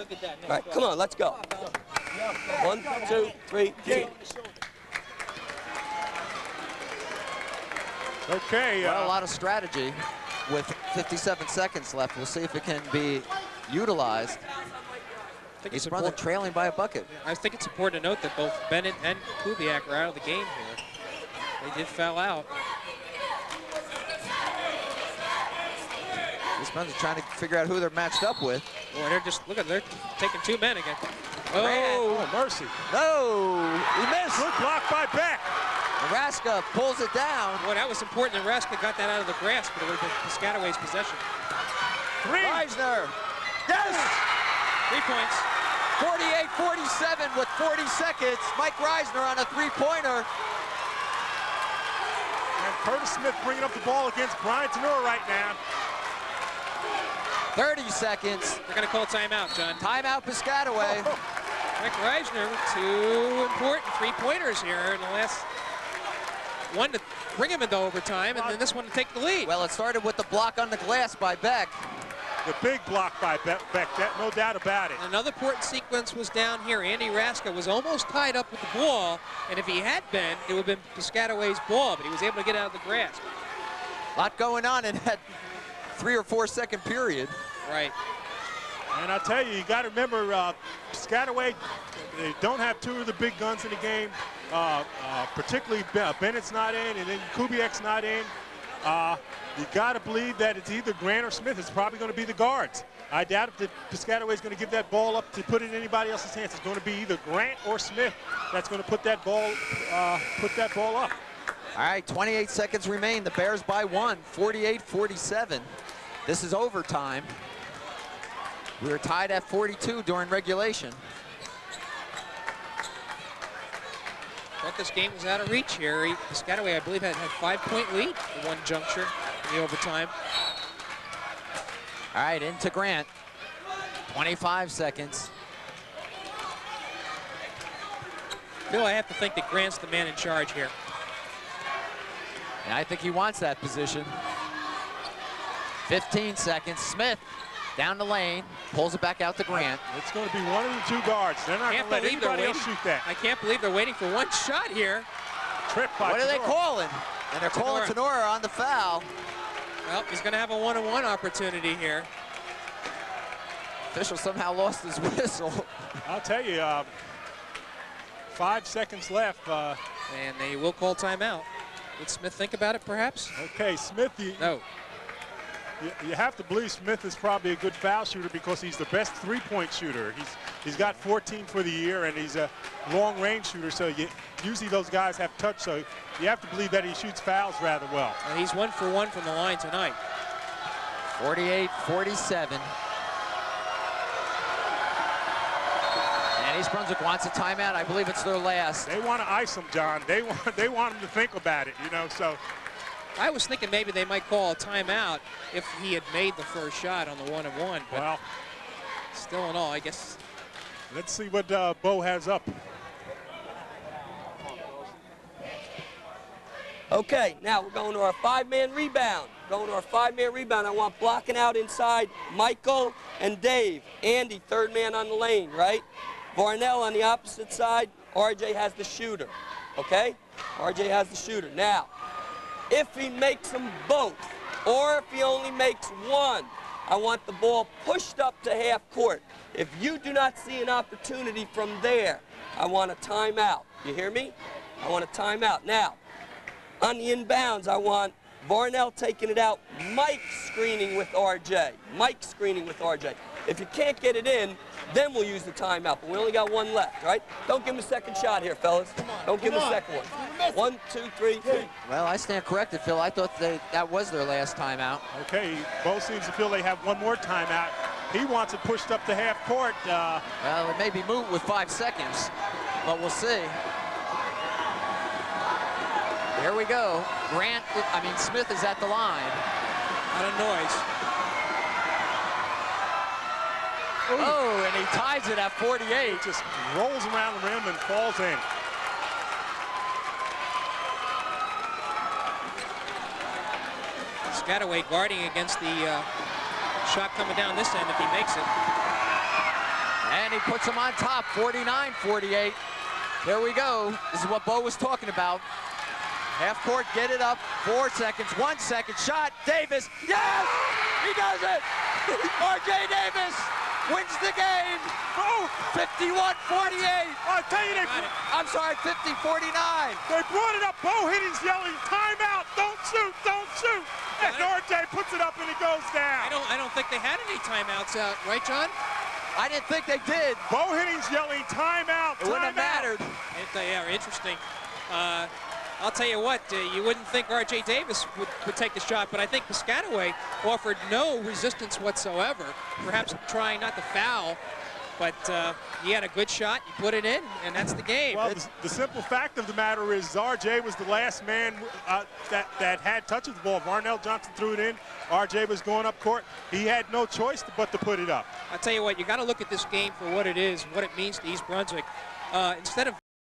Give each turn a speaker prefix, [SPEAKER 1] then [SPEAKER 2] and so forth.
[SPEAKER 1] All right, come on, let's go. 1, 2, 3, 4.
[SPEAKER 2] Okay.
[SPEAKER 3] Well, a lot of strategy with 57 seconds left. We'll see if it can be utilized. He's Brunswick trailing by a bucket.
[SPEAKER 4] I think it's important to note that both Bennett and Kubiak are out of the game here. They did foul out.
[SPEAKER 3] East Brunswick trying to figure out who they're matched up with.
[SPEAKER 4] Boy, they're just, look at, they're taking 2 men again.
[SPEAKER 2] Oh, mercy.
[SPEAKER 3] No, he missed.
[SPEAKER 2] Good block by Beck.
[SPEAKER 3] Nebraska pulls it down.
[SPEAKER 4] Boy, that was important. Nebraska got that out of the grasp, but it would have been Piscataway's possession.
[SPEAKER 3] Reisner. Yes!
[SPEAKER 4] 3 points.
[SPEAKER 3] 48-47 with 40 seconds. Mike Reisner on a three-pointer.
[SPEAKER 2] And Curtis Smith bringing up the ball against Brian Tenora right now.
[SPEAKER 3] 30 seconds.
[SPEAKER 4] They're going to call timeout, John.
[SPEAKER 3] Timeout, Piscataway.
[SPEAKER 4] Mike Reisner with 2 important three-pointers here in the last one to bring him into overtime, and then this one to take the lead.
[SPEAKER 3] Well, it started with the block on the glass by Beck.
[SPEAKER 2] The big block by Beck, no doubt about it.
[SPEAKER 4] And another important sequence was down here. Andy Raska was almost tied up with the ball, and if he had been, it would have been Piscataway's ball, but he was able to get out of the grasp.
[SPEAKER 3] A lot going on in that 3 or 4 second period.
[SPEAKER 4] Right.
[SPEAKER 2] And I'll tell you, you got to remember, Piscataway, they don't have 2 of the big guns in the game, particularly Bennett's not in, and then Kubiak's not in. You got to believe that it's either Grant or Smith. It's probably going to be the guards. I doubt if Piscataway is going to give that ball up to put it in anybody else's hands. It's going to be either Grant or Smith that's going to put that ball up.
[SPEAKER 3] All right, 28 seconds remain. The Bears by 1, 48-47. This is overtime. We were tied at 42 during regulation.
[SPEAKER 4] Thought this game was out of reach here. Piscataway, I believe, had 5-point lead at one juncture in the overtime.
[SPEAKER 3] All right, into Grant. 25 seconds.
[SPEAKER 4] Bill, I have to think that Grant's the man in charge here.
[SPEAKER 3] And I think he wants that position. 15 seconds. Smith down the lane, pulls it back out to Grant.
[SPEAKER 2] It's going to be one of the 2 guards. They're not going to let anybody else shoot that.
[SPEAKER 4] I can't believe they're waiting for one shot here.
[SPEAKER 2] Trip by
[SPEAKER 3] What are they calling? And they're calling Tenora on the foul.
[SPEAKER 4] Well, he's going to have a one-on-one opportunity here.
[SPEAKER 3] Official somehow lost his whistle.
[SPEAKER 2] I'll tell you, 5 seconds left.
[SPEAKER 4] And they will call timeout. Would Smith think about it, perhaps?
[SPEAKER 2] Okay, Smith.
[SPEAKER 4] No.
[SPEAKER 2] You have to believe Smith is probably a good foul shooter because he's the best three-point shooter. He's got 14 for the year, and he's a long-range shooter, so usually those guys have touch, so you have to believe that he shoots fouls rather well.
[SPEAKER 4] And he's 1 for 1 from the line tonight.
[SPEAKER 3] 48-47. And East Brunswick wants a timeout. I believe it's their last.
[SPEAKER 2] They want to ice him, John. They want him to think about it, you know, so.
[SPEAKER 4] I was thinking maybe they might call a timeout if he had made the first shot on the one-on-one. But
[SPEAKER 2] well,
[SPEAKER 4] still in all, I guess.
[SPEAKER 2] Let's see what Bo has up.
[SPEAKER 1] Okay, now we're going to our 5-man rebound. Going to our 5-man rebound. I want blocking out inside Michael and Dave. Andy, 3rd man on the lane, right? Varnell on the opposite side. RJ has the shooter, okay? RJ has the shooter. Now, if he makes them both, or if he only makes one, I want the ball pushed up to half court. If you do not see an opportunity from there, I want a timeout. You hear me? I want a timeout. Now, on the inbounds, I want Varnell taking it out, Mike screening with RJ. Mike screening with RJ. If you can't get it in, then we'll use the timeout, but we only got 1 left, right? Don't give him a second shot here, fellas. Don't give him a second one. 1, 2, 3, 4.
[SPEAKER 3] Well, I stand corrected, Phil. I thought that was their last timeout.
[SPEAKER 2] Okay, Bo seems to feel they have 1 more timeout. He wants it pushed up to half court.
[SPEAKER 3] Well, it may be moot with 5 seconds, but we'll see. Here we go. Smith is at the line.
[SPEAKER 4] Out of noise.
[SPEAKER 3] Oh, and he ties it at 48.
[SPEAKER 2] Just rolls around the rim and falls in.
[SPEAKER 4] Piscataway guarding against the shot coming down this end if he makes it.
[SPEAKER 3] And he puts him on top, 49-48. Here we go. This is what Bo was talking about. Half court, get it up, 4 seconds, 1 second, shot, Davis, yes! He does it! R.J. Davis wins the game, 51-48.
[SPEAKER 2] I tell you,
[SPEAKER 3] I'm sorry, 50-49.
[SPEAKER 2] they brought it up. Bo Hiddens yelling, timeout, don't shoot, don't shoot. And R.J. puts it up and it goes down.
[SPEAKER 4] I don't think they had any timeouts out, right, John?
[SPEAKER 3] I didn't think they did.
[SPEAKER 2] Bo Hiddens yelling, timeout,
[SPEAKER 3] It wouldn't have mattered.
[SPEAKER 4] Yeah, interesting. I'll tell you what, you wouldn't think R.J. Davis would take the shot, but I think Piscataway offered no resistance whatsoever, perhaps trying not to foul, but he had a good shot, he put it in, and that's the game.
[SPEAKER 2] Well, the simple fact of the matter is R.J. was the last man that had touch of the ball. Varnell Johnson threw it in. R.J. was going up court. He had no choice but to put it up.
[SPEAKER 4] I'll tell you what, you got to look at this game for what it is, what it means to East Brunswick. Instead of